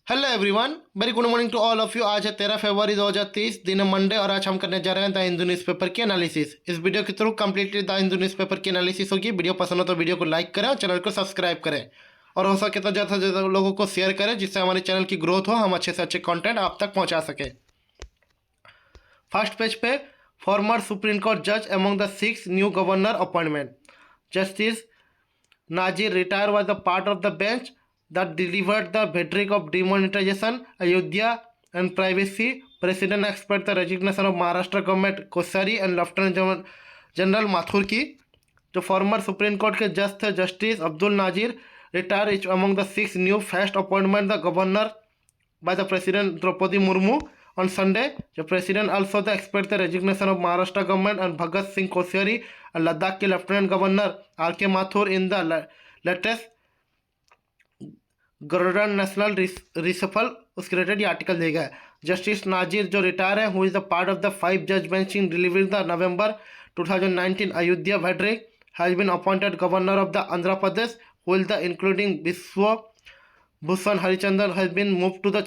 Hello everyone, very good morning to all of you. आज है 13 फरवरी 2023, दिन है मंडे और आज हम करने जा रहे हैं द हिंदू न्यूज़पेपर की एनालिसिस। इस वीडियो के through completely the Hindu newspaper की एनालिसिस होगी। वीडियो पसंद हो तो वीडियो को लाइक करें और चैनल को सब्सक्राइब करें और हो सके तो ज़्यादा से ज़्यादा लोगों को शेयर करें जिससे हमारे चैनल की ग्रोथ हो, हम अच्छे से अच्छे कॉन्टेंट आप तक पहुँचा सकें। फर्स्ट पेज पे फॉर्मर सुप्रीम कोर्ट जज among the 6 new governor appointment. Justice Nazir retired was a part of the bench that delivered the verdict of demonetization, Ayodhya, and privacy. President expects the resignation of Maharashtra government Koshari and Lieutenant General Mathur की जो former supreme court के जज थे justice Abdul Nazir retire each among the 6 new first appointment the governor by the President Draupadi Murmu on Sunday. The President also expects the resignation of Maharashtra government and Bhagat Singh Koshari and Ladakh के Lieutenant Governor R.K. Mathur in the latest गरुड़न national reshuffle उसके related ये article देगा। Justice Nazir जो retire है who is the part of the 5 जज bench in delivering the November 2019 Ayodhya verdict has been appointed governor of the Andhra Pradesh who is the including Biswa Bhushan Harichandan has been moved to the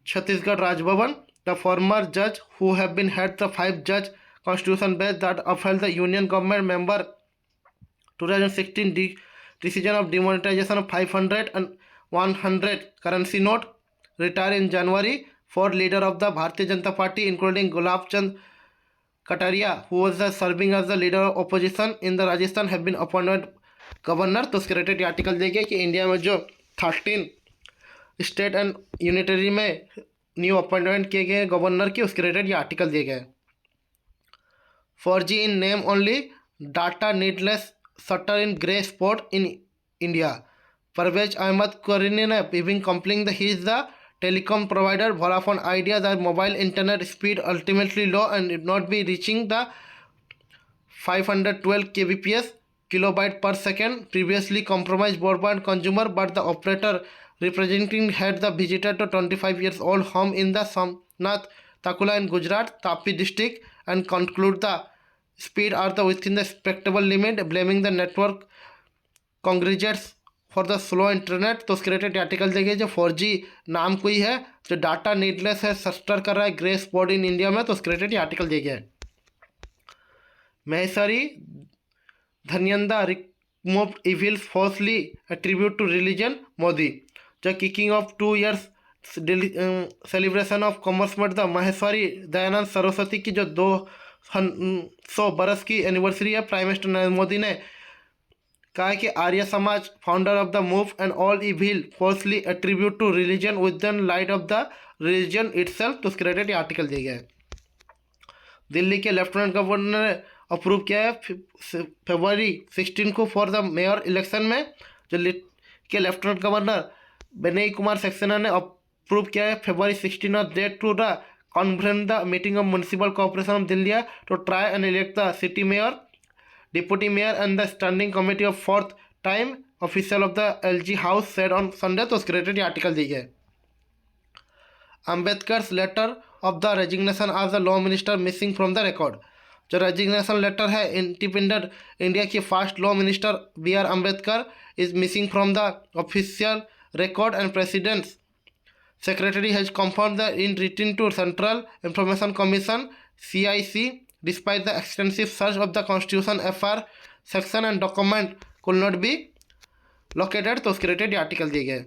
Chhattisgarh Raj Bhavan. The former judge, who have been head the 5-judge constitution bench that upheld the union government member 2016 decision of demonetization of 500 and 100 currency note, retired in January. 4 leader of the Bharatiya Janata Party, including Gulab Chand Kataria, who was serving as the leader of opposition in the Rajasthan, have been appointed governor. तो उसके related article देखिए कि India में जो 13 state and unitary में new appointment किए गए governor की उसके रिलेटेड ये आर्टिकल दिए गए। 4G in name only, data needless shutter in grey spot in India. Parvez Ahmed Kuraini ने being complaining the he is the telecom provider Vodafone Idea that mobile internet speed ultimately low and it not be reaching the 512 kbps kilobyte per second previously compromised broadband consumer, but the operator representing had the visitor to 25 years old home in the Somnath Takula in Gujarat Tapi district and conclude the speed are the within the expectable limit, blaming the network congregates for the slow internet. तो उसके related article देखिए जो 4G नाम कोई है जो data needless है सस्टर कर रहा है ग्रे स्पॉट इन इंडिया में, तो उसके रिलेटेड आर्टिकल देखिए। Maheshwari Dayananda remove evils falsely attribute to religion Modi. जो kicking off 2 years celebration of commerce में द महेश्वरी दयानंद सरस्वती की जो 200 बरस की एनिवर्सरी है, प्राइम मिनिस्टर नरेंद्र मोदी ने कहा कि Arya Samaj founder of the move and all evil falsely attribute to religion with the light of the religion itself. तो उसके रिलेटेड आर्टिकल दिया गया है। दिल्ली के लेफ्टिनेंट गवर्नर ने अप्रूव किया है फरवरी 16 को फॉर द मेयर इलेक्शन में। जो के लेफ्टिनेंट गवर्नर विनय कुमार सक्सेना ने अप्रूव किया है फरवरी 16 और date to the conference the meeting of municipal corporation of Delhi to try and elect the city mayor, Deputy Mayor and the Standing Committee of 4th time official of the LG House said on Sunday। तो उसके related article दी गए। Ambedkar's letter of the resignation as the law minister missing from the record. जो resignation letter है independent India के first law minister BR Ambedkar is missing from the official record and president's secretary has confirmed that in written to Central Information Commission CIC despite the extensive search of the Constitution FR section and document could not be located। तो उसके related article दिए गए।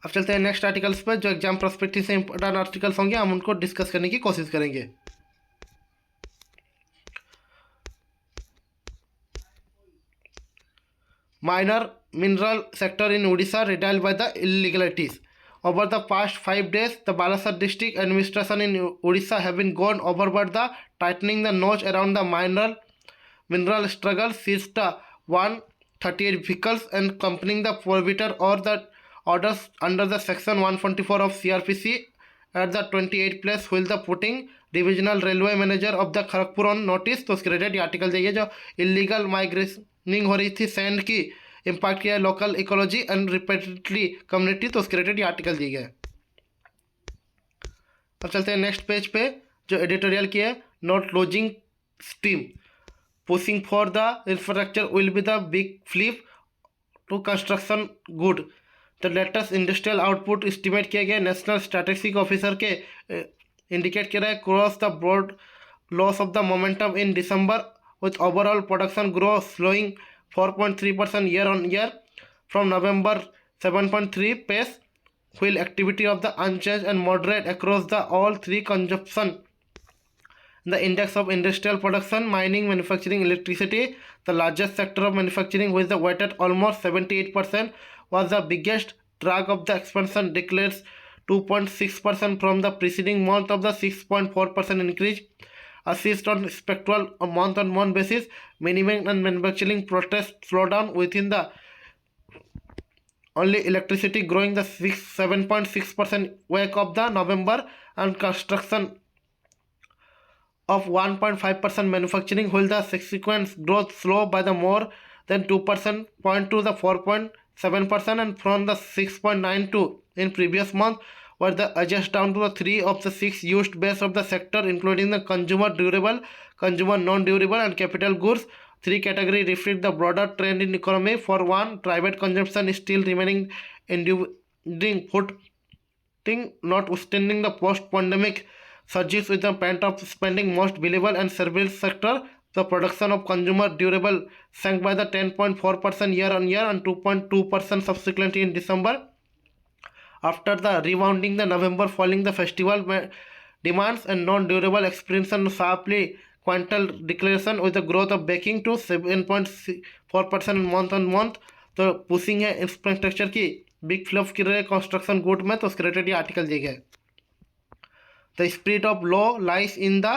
अब चलते हैं next articles पर जो exam perspective से इंपॉर्टेंट आर्टिकल्स होंगे, हम उनको डिस्कस करने की कोशिश करेंगे। Minor mineral sector in Orissa riddled by the illegalities. Over the past 5 days, the Balasar district administration in Odisha have been gone overboard the tightening the notch around the mineral struggle, seized the 138 vehicles and accompanying the prohibitor or the orders under the section 124 of CRPC at the 28th place while the putting divisional railway manager of the Kharagpur on notice। तो उसके related article देखिए जो illegal माइग्रेनिंग हो रही थी sand की, impact किया है local ecology and repeatedly community. तो उसके रिलेटेड आर्टिकल दिए गए। अब चलते हैं नेक्स्ट पेज पे जो एडिटोरियल की है, not losing steam pushing for the infrastructure will be the big flip to construction good. तो लेटेस्ट इंडस्ट्रियल आउटपुट एस्टिमेट किया गया नेशनल स्टैटिस्टिक ऑफिसर के इंडिकेट कर रहा है cross the broad loss of the momentum in December with overall production growth slowing 4.3% year on year from November 7.3 pace, while activity of the unchanged and moderate across the all three consumption. The index of industrial production, mining, manufacturing, electricity, the largest sector of manufacturing, with the weight at almost 78%, was the biggest drag of the expansion, declares 2.6% from the preceding month of the 6.4% increase. Assist on spectral month-on-month basis, minimum and manufacturing protest slowdown within the only electricity growing the 7.6% wake of the November, and construction of 1.5% manufacturing, while the subsequent growth slow by the more than 2% point to the 4.7%, and from the 6.92 in previous month, were the adjust down to the 3 of the 6 used base of the sector, including the consumer durable, consumer non-durable, and capital goods. 3 category reflect the broader trend in economy. For one, private consumption is still remaining enduring footing, notwithstanding the post-pandemic surges with the pent-up spending most believable and service sector. The production of consumer durable sank by the 10.4% year on year and 2.2% subsequently in December. After the rebounding the November following the festival demands, and non-durable experiencing sharply quintal declaration with the growth of baking to 7.4% month on month. तो pushing है infrastructure की big fluff कर रहे construction good में, तो उसके related ये article दिया गया है. The spirit of law lies in the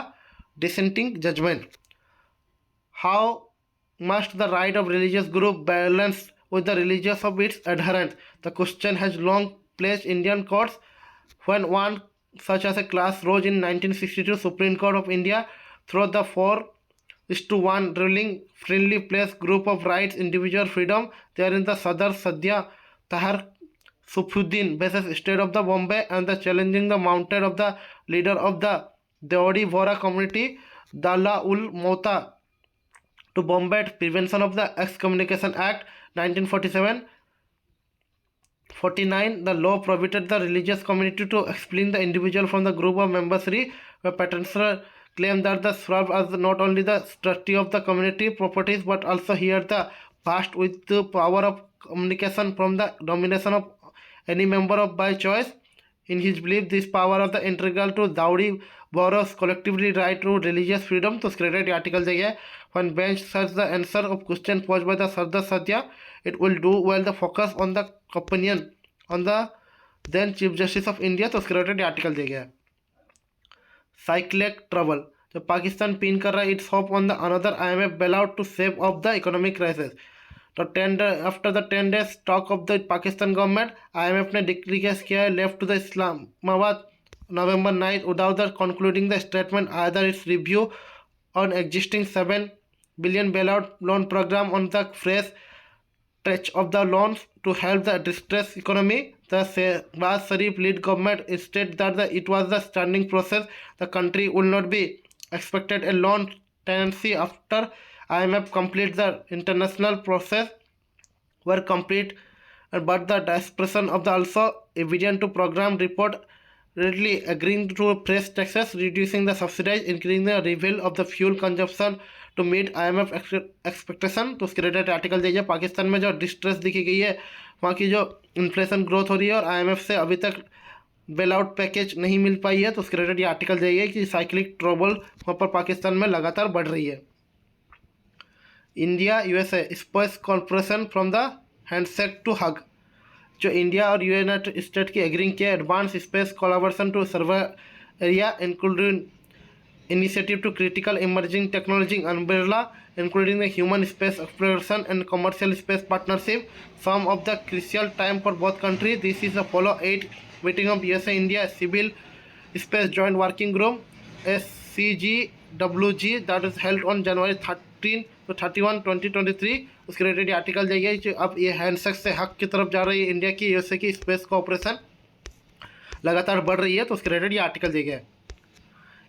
dissenting judgement. How must the right of religious group balance with the religious of its adherents? The question has long plagued Indian courts. When one such as a class rose in 1962 Supreme Court of India through the 4:1 ruling friendly place group of rights individual freedom, therein the Sadar Sadhya Tahar Sufuddin basis state of the Bombay, and the challenging the mounted of the leader of the Deodi Vora community Dalla ul Mota to Bombay Prevention of the Excommunication Act 1947. 49. The law prohibited the religious community to expel the individual from the group of members. Where petitioner claimed that the served as not only the trustee of the community properties but also here the vast with the power of communication from the domination of any member of by choice. In his belief, this power of the integral to Daudi borrows collectively right to religious freedom. तो credit article देखिए. When bench search the answer of question posed by the Sardar Sadhya, it will do well the focus on the opinion on the then Chief Justice of India. तो credit article देखिए. Cyclic trouble. तो Pakistan pin कर रहा है it's hope on the another IMF bailout to save off the economic crisis. तो after the 10 days talk of the Pakistan government, IMF ने declare किया है left to the Islamabad November 9 without the concluding the statement either its review on existing 7 billion bailout loan program on the fresh stretch of the loans to help the distressed economy. The Shehbaz Sharif lead government stated that it was the standing process. The country will not be expected a loan tenancy after IMF complete the international process were complete, but the dispersion of the also evident to program report readily agreeing to fresh taxes, reducing the subsidies, increasing the reveal of the fuel consumption to meet IMF expectation. तो उसके related article दीजिए. पाकिस्तान में जो distress दिखी गई है, वहाँ की जो इन्फ्लेशन ग्रोथ हो रही है और IMF से अभी तक बेल आउट पैकेज नहीं मिल पाई है, तो उसके रिलेटेड ये आर्टिकल दीजिए कि साइक्लिक ट्रबल वहाँ पर पाकिस्तान में लगातार बढ़ रही है. India USA space corporation from the handshake to hug. जो इंडिया और यूनाइटेड स्टेट की एग्रींग किया advance space collaboration to survey area including initiative to critical emerging technology umbrella, including the human space exploration and commercial space partnership. Some of the crucial time for both countries. This is the follow 8 meeting of USA India Civil Space Joint Working Group SCGWG that is held on January 13 to 31 2023. उसके related article जाइए जो अब ये handshake से हक की तरफ जा रही है. इंडिया की यूएसए की स्पेस कोऑपरेशन लगातार बढ़ रही है, तो उसके रिलेटेड ये आर्टिकल दिया गया है.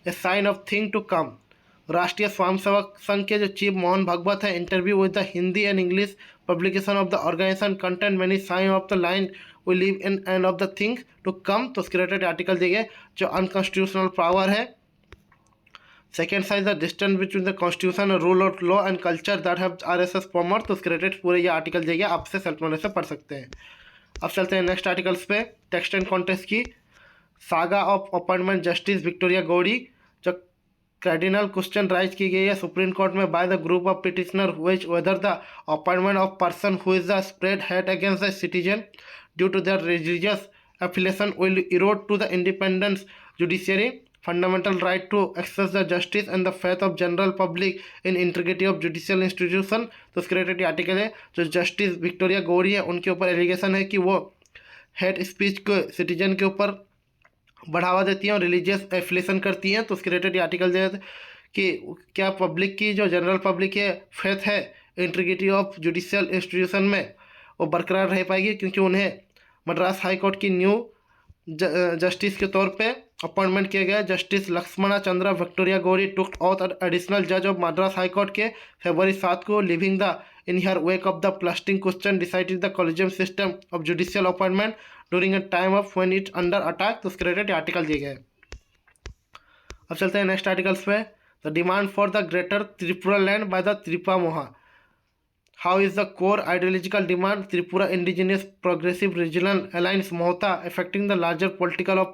A sign of thing to come. Rashtriya Swayamsevak Sangh के जो चीफ मोहन भागवत है interview with the Hindi and English publication of the organization content many sign of the line we live in and of the things to come। तो उसके related article दिए जो unconstitutional power है। Second size the distance between the constitution rule of law and culture that have RSS promote. तो उसके related पूरे ये article दिए आपसे सेल्फ नॉलेज से पढ़ सकते हैं। अब चलते हैं नेक्स्ट आर्टिकल्स पे। टेक्स्ट एंड कॉन्टेक्स्ट की saga of appointment justice Victoria Gowri, जो कार्डिनल क्वेश्चन राइज की गई है सुप्रीम कोर्ट में by the group of petitioner which whether the appointment of person who is the spread hate against the citizen due to their religious affiliation will erode to the independence judiciary fundamental right to access the justice and the faith of general public in integrity of judicial institution। तो उसके related article है जो justice Victoria Gauri है उनके ऊपर allegation है कि वो हेट स्पीच को सिटीजन के ऊपर बढ़ावा देती हैं और रिलीजियस एफिलेशन करती हैं। तो उसके रिलेटेड आर्टिकल दे कि क्या पब्लिक की जो जनरल पब्लिक है फेथ है इंटीग्रिटी ऑफ जुडिशियल इंस्टीट्यूशन में वो बरकरार रह पाएगी, क्योंकि उन्हें मद्रास हाई कोर्ट की न्यू जस्टिस के तौर पे अपॉइंटमेंट किया गया। जस्टिस लक्ष्मणा चंद्रा विक्टोरिया गौरी टुक ऑथ एडिशनल जज ऑफ मद्रास हाई कोर्ट के फरवरी 7 को living the in here wake of the plastering question decided the collegium system of judicial appointment during a time of when it under attack. तो उसके related article दिए गए। अब चलते हैं नेक्स्ट आर्टिकल्स पे। The demand for the greater Tripura land by the त्रिपा Motha. How is the core ideological demand Tripura Indigenous Progressive Regional Alliance Mohta affecting the larger political of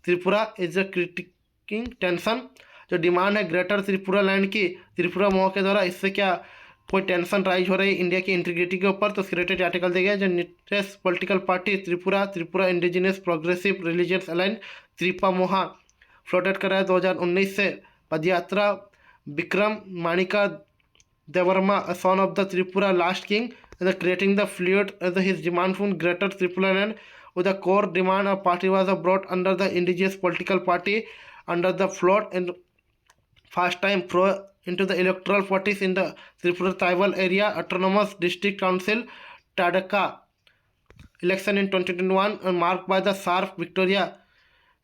Tripura is a critiquing tension। जो demand है greater Tripura land की त्रिपुरा मोह के द्वारा, इससे क्या कोई टेंशन राइज हो रही है इंडिया की इंटीग्रिटी के ऊपर। तो उसके रिलेटेड आर्टिकल दिया गया जो newest political party Tripura indigenous progressive religious alliance त्रिपा मोहा फ्लोटेड कर रहा है 2019 से padyatra Bikram Manikya Devarma, a son of the Tripura last king, and creating the fluid his demand for greater Tripura land. With the core demand of party was brought under the indigenous political party under the float and first time pro into the electoral parties in the Tripura tribal area autonomous district council Tadaka election in 2021 and marked by the sharp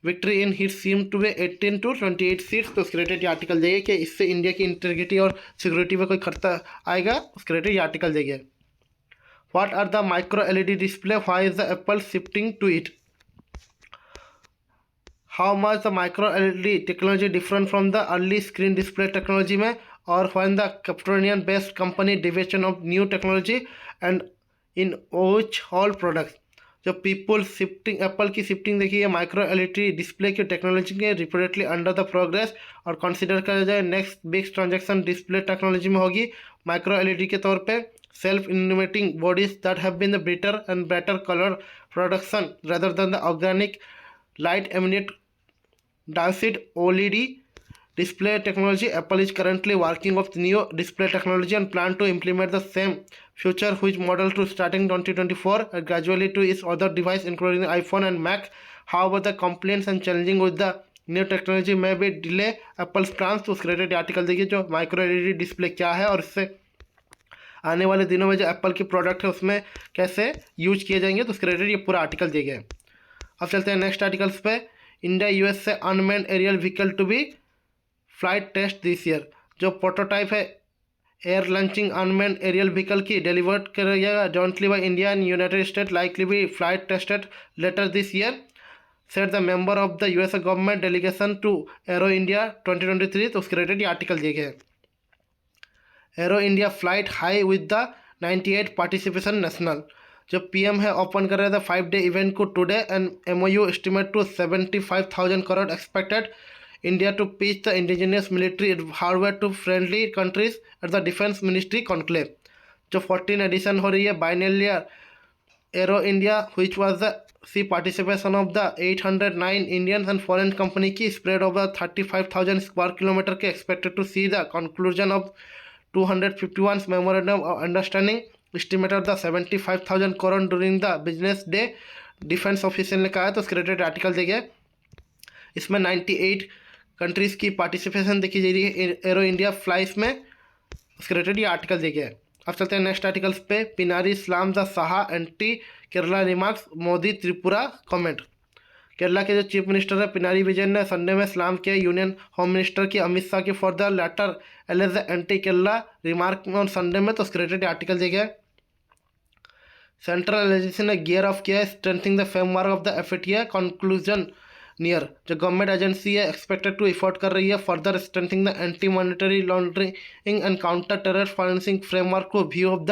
victory in hit seem to be 18 to 28 seats. तो उसके related ये article देगा कि इससे India की integrity और security में कोई खतरा आएगा। उसके रिलेटेड ये आर्टिकल देगा। What are the micro LED display, why is the Apple shifting to it. How much the micro LED technology different from the early screen display technology में, और when the Cupertino based company division of new technology and in which all products. जो people shifting Apple की shifting देखी है micro LED display की technology के reportedly under the progress और consider करा जाए next big transaction display technology में होगी माइक्रो एलईडी के तौर पे self innovating bodies that have been the better and better colour production rather than the organic light emitting diodes OLED display technology। Apple is currently working with new display technology and plan to implement the same future which model to starting 2024 and gradually to its other device including the iPhone and Mac। However, the complaints and challenging with the new technology may be delay Apple's plans। तो उसके related article देखिए जो micro LED display क्या है और इससे आने वाले दिनों में जो एप्पल की प्रोडक्ट है उसमें कैसे यूज किए जाएंगे। तो उसके रिलेटेड ये पूरा आर्टिकल दिया गया है। अब चलते हैं नेक्स्ट आर्टिकल्स पे। इंडिया यूएस से unmanned aerial vehicle to be flight test this year. जो प्रोटोटाइप है air launching unmanned aerial vehicle की डिलीवर्ड किया जाएगा jointly by India and United State likely be flight tested later this year set the member of the US government delegation to Aero India 2023। तो उसके related article दिए गए। Aero India flight high with the 98 participation national. जो PM है open कर रहे थे 5-day event को today and MoU estimate to 75,000 crore expected India to pitch the indigenous military hardware to friendly countries at the Defense Ministry conclave। जो 14 addition हो रही है biennial aero India which was the participation of the 809 Indian and foreign company की spread over 35,000 square kilometer के expected to see the conclusion of 251 memorandum of understanding estimated the 75,000 crore during the business day। Defence official ने कहा है। तो उसके related article देखिए इसमें 98 countries की पार्टिसिपेशन देखी जा रही है एरो इंडिया फ्लाइस में। उसके रिलेटेड ये आर्टिकल देखिए। अब चलते हैं नेक्स्ट आर्टिकल्स पे। पिनारी इस्लाम the Saha anti Kerala remarks Modi Tripura comment. Kerala के जो चीफ मिनिस्टर है पिनारी विजयन ने संडे में सलाम किया यूनियन होम मिनिस्टर की अमित शाह की for the letter alleged anti Kerala remark on Sunday में। तो उसके रिलेटेड आर्टिकल देखिए। सेंट्रल एजेंसी ने गियर ऑफ किया है, strengthening the framework of the FATF conclusion near. जो गवर्नमेंट एजेंसी है एक्सपेक्टेड टू इफोर्ट कर रही है further strengthening the anti monetary laundering and counter terror financing framework को view of the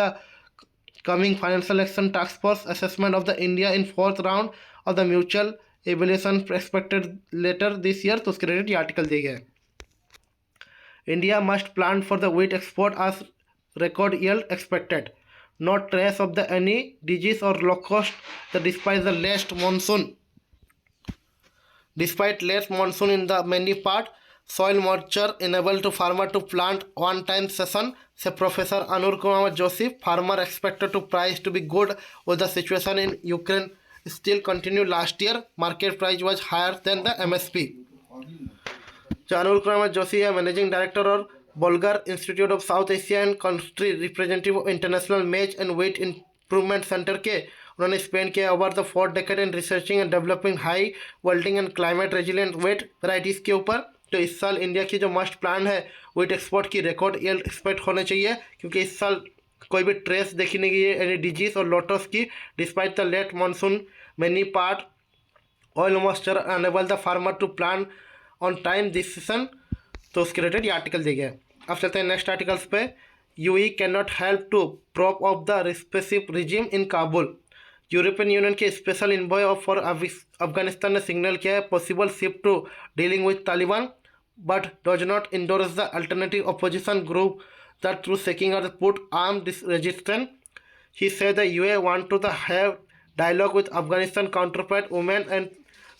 coming financial action task force assessment of the India in fourth round of the mutual evaluation expected later this year. तो उसके related ये article दिए गए। India must plan for the wheat export as record yield expected. No trace of the any disease or locust that despite less monsoon in the many part, soil moisture enable to farmer to plant one time session, say Professor Anur Kumar Joshi. Farmer expected to price to be good with the situation in Ukraine still continued last year. Market price was higher than the MSP. जो अनुर कुमार जोशी है managing director और Borlaug institute of south Asia and country representative of international maize and wheat improvement centre के, उन्होंने spend किया over the 4 decade in researching and developing high yielding and climate resilient wheat varieties के ऊपर। तो इस साल India की जो मस्ट प्लान है वेट एक्सपोर्ट की रिकॉर्ड यील्ड एक्सपेक्ट होने चाहिए, क्योंकि इस साल कोई भी ट्रेस देखी नहीं गई है एनी डिजीज और लोटस की। Despite the late monsoon many part oil moisture enable the farmer to plan on time this season. तो उसके रिलेटेड ये आर्टिकल दिए गए। अब चलते हैं नेक्स्ट आर्टिकल्स पे। UAE can not help to prop of the repressive regime in Kabul. European Union के special envoy of for Afghanistan ने सिग्नल किया है possible shift to dealing with Taliban, but does not endorse the alternative opposition group that through seeking are put arm resistance. He said the EU want to the have dialogue with Afghanistan counterpart women and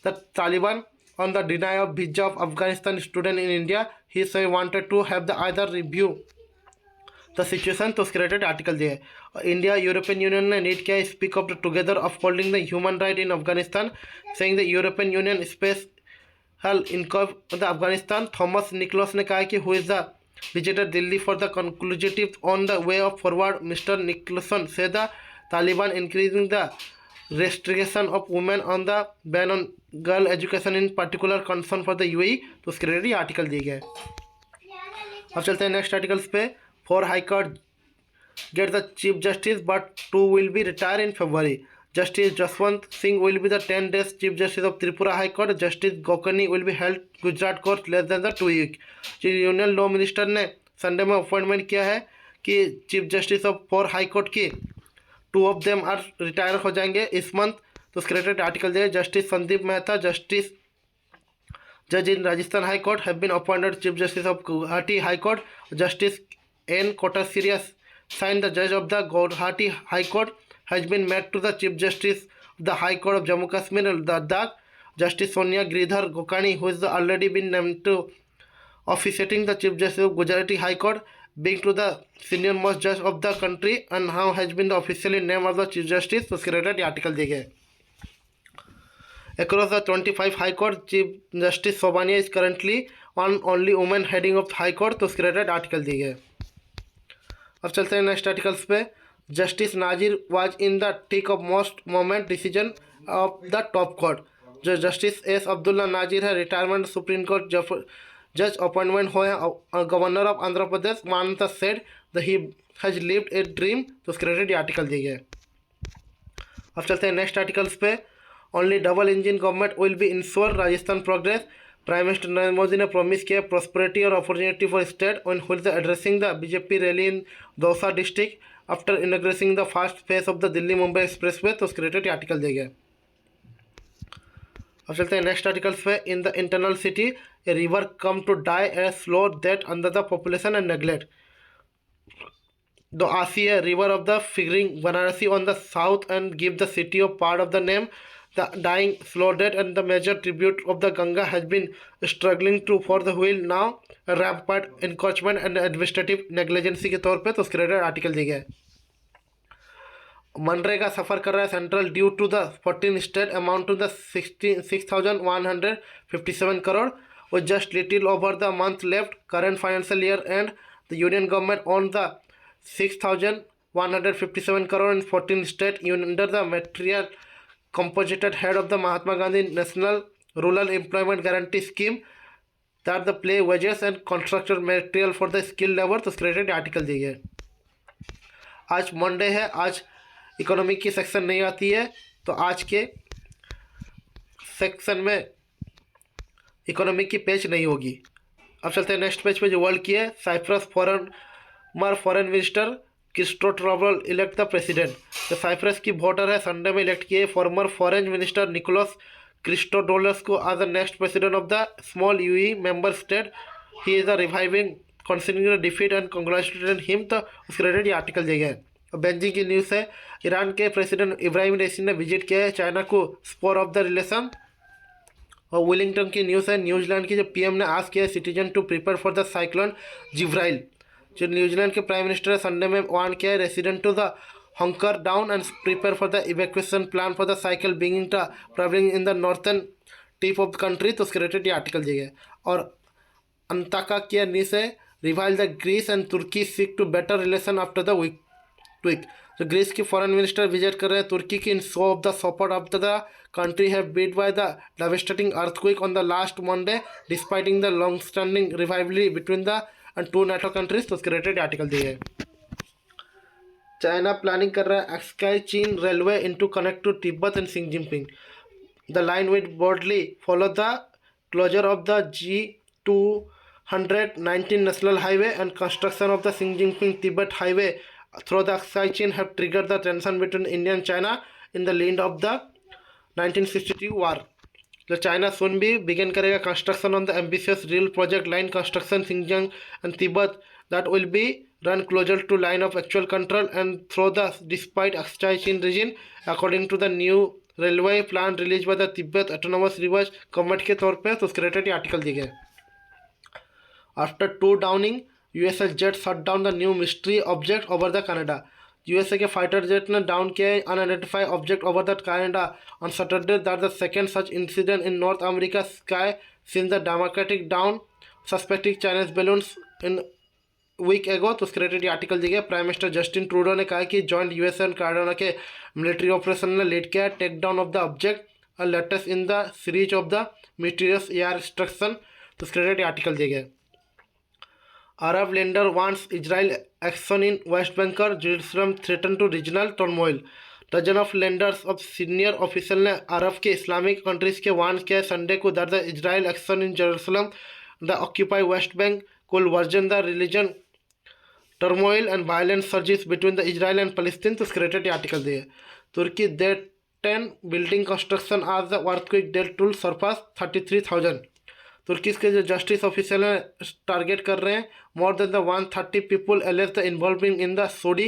the Taliban on the denial of visa of Afghanistan student in India. He said wanted to have the either review the situation. तो उसके related article दिया है। India European Union ने need किया speak up together of holding the human right in Afghanistan, saying the European Union special इनकॉब the Afghanistan. Thomas Nicholas ने कहा कि who is the visitor Delhi for the conclusive on the way of forward. Mister Nicholson से the Taliban increasing the restriction of women on the ban on girl education in particular concern for the UAE। तो उसके related article दिए गए। अब चलते हैं next articles पे। 4 high court get the chief justice but 2 will be retire in February. Justice Jaswant Singh will be the 10 days chief justice of Tripura high court. Justice Gokani will be held Gujarat court less than the 2 week। Union law minister ने Sunday में appointment किया है कि chief justice of 4 high court की 2 of them are retire हो जाएंगे इस month. तो उसके रिलेटेड आर्टिकल दिए। जस्टिस संदीप मेहता जस्टिस जज इन Rajasthan high court have been appointed chief justice of Guwahati high court. Justice N कोटासिरियस sign the जज of the Guwahati high court has been made to the chief justice of the high court of Jammu Kashmir Ladakh. Justice Sonia Giridhar Gokani who is already been named to officiating the chief justice of Gujarati High Court, being to the senior most judge of the country and how has been the officially name of the chief justice। तो उसके related article दिए गए। Across the 25 High Court, Chief Justice Sobania is currently one only woman heading of High Court। तो उसके related article दिए गए। अब चलते हैं नेक्स्ट आर्टिकल्स पे। Justice Nazeer was in the tick of most moment decision of the top court. जो justice S Abdullah Nazeer है रिटायरमेंट सुप्रीम कोर्ट जज अपॉइंटमेंट हुए हैं गवर्नर ऑफ आंध्र प्रदेश। मानता said the he has lived a dream. तो उसके रिलेटेड आर्टिकल दिए गए। अब चलते हैं नेक्स्ट आर्टिकल्स पे। Only double engine government will be insure Rajasthan progress. Prime minister Narendra Modi ने प्रॉमिस किया प्रॉस्पेरिटी और opportunity for state when he is addressing the BJP rally in Dausa district after inaugurating the first phase of the Delhi Mumbai expressway. तो उसके related article दिए गए। अब चलते हैं नेक्स्ट आर्टिकल्स पे। In the internal city a river come to die a slow death under the population and neglect. The Assi a river of the figuring Banarasi on the south and give the city of part of the name the dying slow death and the major tribute of the Ganga has been struggling to for the wheel now rampart encroachment and administrative negligence के तौर पे। तो उसके related article दिए गए। मनरेगा सफ़र कर रहा है central due to the 14 state amount to the 6,157 crore with just little over the month left current financial year and the union government owned the 6,157 crore in 14 state under the material composited head of the Mahatma Gandhi National Rural Employment Guarantee Scheme that the play wages and construction material for the skilled labor। तो उसके related article दिए गए। आज Monday है। आज economy की section नहीं आती है, तो आज के सेक्शन में इकोनॉमी की पेज नहीं होगी। अब चलते हैं नेक्स्ट पेज पे जो वर्ल्ड की है। Cyprus foreign minister Christodoulides elect the president. तो साइप्रस की वोटर है संडे में इलेक्ट किए former foreign minister Nicholas Christodoulides को as the next president of the small EU member state. He is the reviving considering the defeat and congratulated him. तो उसके related ये article दिया गया है। बेंजिंग की न्यूज़ है। ईरान के प्रेसिडेंट इब्राहिम रईसी ने विजिट किया है चाइना को स्पोर ऑफ द रिलेशन। और वेलिंगटन की न्यूज़ है। न्यूजीलैंड की जो पीएम ने आस्क किया है citizen to prepare for the cyclone Gabrielle. जो न्यूजीलैंड के प्राइम मिनिस्टर है संडे में वार्न किया है resident to the hunker down and prepare for the evacuation plan for the cycle beginning the travelling in the northern tip of the country. तो उसके related ये article दिया गया। और अंताका की न्यूज़ है। Rival the Greece and Turkey seek to better relation after the week. तो Greece की फॉरेन मिनिस्टर विजिट कर रहे हैं तुर्की की in show of the support of the country have beat by the devastating earthquake on the last Monday despite the long-standing rivalry between the two NATO countries। तो उसके related article दिए है। China planning कर रहा है एक्सकाई चीन railway into connect to तिब्बत एंड सिंग Jinping. The line will broadly follow the closure of the G219 national highway and construction of the Xi Jinping Tibet highway through the Aksai Chin have triggered the tension between India and China in the lead of the 1962 war। तो China soon भी begin करेगा construction on the ambitious rail project line construction Xinjiang and Tibet that will be run closer to line of actual control and through the despite Aksai Chin region according to the new railway plan released by the Tibet Autonomous Rivers Committee के तौर पे। तो उसके related article दिए गए। After two downing, USA jet shot down the new mystery object over the Canada। USA के fighter jet ने down किया है unidentified object over the Canada on Saturday that the second such incident in North America sky since the democratic down suspecting Chinese balloons in week ago. तो उसके related article दिया गया। Prime minister Justin Trudeau ने कहा कि joint USA and Canada के military operation ने lead किया take down of the object latest in the series of the mysterious air instruction. तो उसके रिलेटेड आर्टिकल दिया गया। Arab lender wants Israel action in West Bank, Jerusalem threatened to regional turmoil। Dozen of leaders of senior official ने अरब के Islamic countries के warn किया Sunday को that the Israel action in Jerusalem the occupy west bank could worsen the religion turmoil and violence surges between the Israel and Palestine. तो related article दिए। Turkey दे 10 building construction as the earthquake death toll surpass 33,000। तुर्की के जो justice official हैं target कर रहे हैं मोर than the 130 people alleged the involving in the shoddy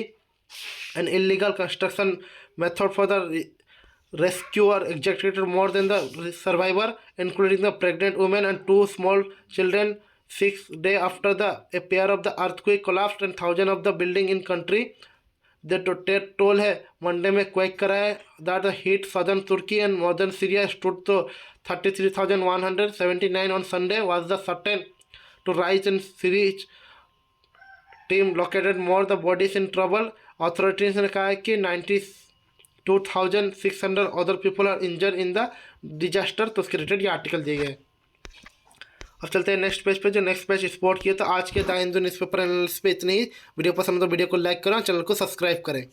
and illegal construction method for the rescue are extracted more than the survivor including the pregnant women and 2 small children 6 days after a pair of the earthquake collapsed and thousands of the building in country the toll है Monday में quake करा है that the hit southern Turkey and northern Syria stood तो 33,179 on Sunday was the certain to rise and series team located more the bodies in trouble. Authorities ने कहा है कि 92,600 other people are injured in the disaster. तो उसके related ये article दिए गए। अब चलते हैं नेक्स्ट पेज पे। जो नेक्स्ट पेज स्पोर्ट किया तो आज के द हिंदू न्यूज़पेपर एनालिसिस पे इतनी ही। वीडियो पसंद तो वीडियो को लाइक करें, चैनल को सब्सक्राइब करें।